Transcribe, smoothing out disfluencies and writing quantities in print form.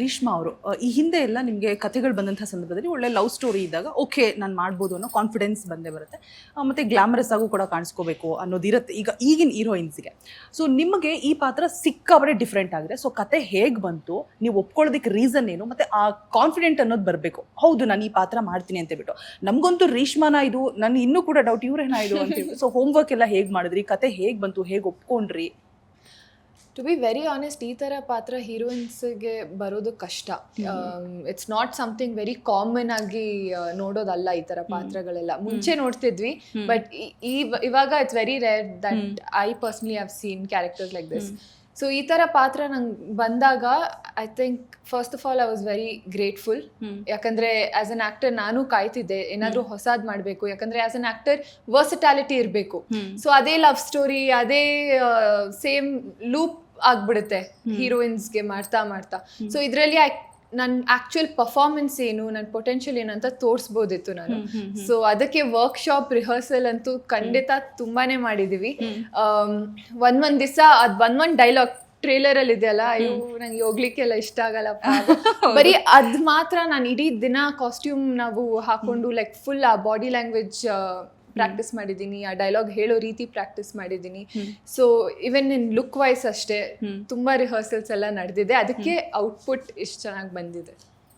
ರೀಶ್ಮಾ ಅವರು ಈ ಹಿಂದೆ ಎಲ್ಲ ನಿಮಗೆ ಕಥೆಗಳು ಬಂದಂಥ ಸಂದರ್ಭದಲ್ಲಿ ಒಳ್ಳೆ ಲವ್ ಸ್ಟೋರಿ ಇದ್ದಾಗ ಓಕೆ ನಾನು ಮಾಡ್ಬೋದು ಅನ್ನೋ ಕಾನ್ಫಿಡೆನ್ಸ್ ಬಂದೇ ಬರುತ್ತೆ. ಮತ್ತು ಗ್ಲಾಮರಸ್ ಆಗೂ ಕೂಡ ಕಾಣಿಸ್ಕೋಬೇಕು ಅನ್ನೋದಿರುತ್ತೆ ಈಗಿನ ಹೀರೋಯಿನ್ಸ್ಗೆ. ಸೊ ನಿಮಗೆ ಈ ಪಾತ್ರ ಸಿಕ್ಕಾಬಡೆ ಡಿಫ್ರೆಂಟ್ ಆಗಿದೆ. ಸೊ ಕತೆ ಹೇಗೆ ಬಂತು, ನೀವು ಒಪ್ಕೊಳ್ಳೋದಕ್ಕೆ ರೀಸನ್ ಏನು, ಮತ್ತು ಆ ಕಾನ್ಫಿಡೆಂಟ್ ಅನ್ನೋದು ಬರಬೇಕು, ಹೌದು ನಾನು ಈ ಪಾತ್ರ ಮಾಡ್ತೀನಿ ಅಂತ ಬಿಟ್ಟು. ನಮಗಂತೂ ರೀಶ್ಮಾನ ಇದು ನನ್ನ ಇನ್ನೂ ಕೂಡ ಡೌಟ್, ಇವ್ರೇನಾ ಇದು ಅಂತ. ಸೊ ಹೋಮ್ವರ್ಕ್ ಎಲ್ಲ ಹೇಗೆ ಮಾಡಿದ್ರಿ, ಕತೆ ಹೇಗೆ ಬಂತು, ಹೇಗೆ ಒಪ್ಕೊಂಡ್ರಿ? ಟು ಬಿ ವೆರಿ ಆನೆಸ್ಟ್, ಈ ಥರ ಪಾತ್ರ ಹೀರೋಯಿನ್ಸ್ಗೆ ಬರೋದು ಕಷ್ಟ. It's not something very common ಆಗಿ ನೋಡೋದಲ್ಲ ಈ ಥರ ಪಾತ್ರಗಳೆಲ್ಲ. ಮುಂಚೆ ನೋಡ್ತಿದ್ವಿ, ಬಟ್ ಇವಾಗ it's very rare that I personally have seen characters like this. So ಈ ಥರ ಪಾತ್ರ ನಂಗೆ ಬಂದಾಗ I think first of all I was very grateful. ಯಾಕಂದರೆ ಆ್ಯಸ್ ಅನ್ ಆ್ಯಕ್ಟರ್ ನಾನು ಕಾಯ್ತಿದ್ದೆ ಏನಾದರೂ ಹೊಸದು ಮಾಡಬೇಕು, ಯಾಕಂದರೆ ಆ್ಯಸ್ ಅನ್ ಆ್ಯಕ್ಟರ್ ವರ್ಸಿಟಾಲಿಟಿ ಇರಬೇಕು. ಸೊ ಅದೇ ಲವ್ ಸ್ಟೋರಿ, ಅದೇ ಸೇಮ್ ಲೂಪ್ ಆಗ್ಬಿಡುತ್ತೆ ಹೀರೋಯಿನ್ಸ್ಗೆ ಮಾಡ್ತಾ ಮಾಡ್ತಾ. ಸೊ ಇದರಲ್ಲಿ ನನ್ನ ಆ್ಯಕ್ಚುಯಲ್ ಪರ್ಫಾರ್ಮೆನ್ಸ್ ಏನು, ನನ್ನ ಪೊಟೆನ್ಷಿಯಲ್ ಏನು ಅಂತ ತೋರಿಸ್ಬೋದಿತ್ತು ನಾನು. ಸೊ ಅದಕ್ಕೆ ವರ್ಕ್ಶಾಪ್, ರಿಹರ್ಸಲ್ ಅಂತೂ ಖಂಡಿತ ತುಂಬಾನೇ ಮಾಡಿದ್ದೀವಿ. ಒಂದೊಂದು ದಿವಸ ಅದು ಒಂದೊಂದು ಡೈಲಾಗ್ ಟ್ರೇಲರಲ್ಲಿ ಇದೆಯಲ್ಲ, ಅಯ್ಯೋ ನಂಗೆ ಹೋಗ್ಲಿಕ್ಕೆಲ್ಲ ಇಷ್ಟ ಆಗಲ್ಲಪ್ಪ. ಬರೀ ಅದು ಮಾತ್ರ ನಾನು ಇಡೀ ದಿನ ಕಾಸ್ಟ್ಯೂಮ್ ನಾವು ಹಾಕೊಂಡು ಲೈಕ್ ಫುಲ್ ಆ ಬಾಡಿ ಲ್ಯಾಂಗ್ವೇಜ್ ಪ್ರಾಕ್ಟೀಸ್ ಮಾಡಿದ್ದೀನಿ, ಆ ಡೈಲಾಗ್ ಹೇಳೋ ರೀತಿ ಪ್ರಾಕ್ಟೀಸ್ ಮಾಡಿದ್ದೀನಿ. ಸೊ ಇವನ್ ಇನ್ ಲುಕ್ ವೈಸ್ ಅಷ್ಟೇ ತುಂಬಾ ರಿಹರ್ಸಲ್ಸ್ ಎಲ್ಲ ನಡೆದಿದೆ, ಅದಕ್ಕೆ ಔಟ್ಪುಟ್ ಇಷ್ಟು ಚೆನ್ನಾಗಿ ಬಂದಿದೆ.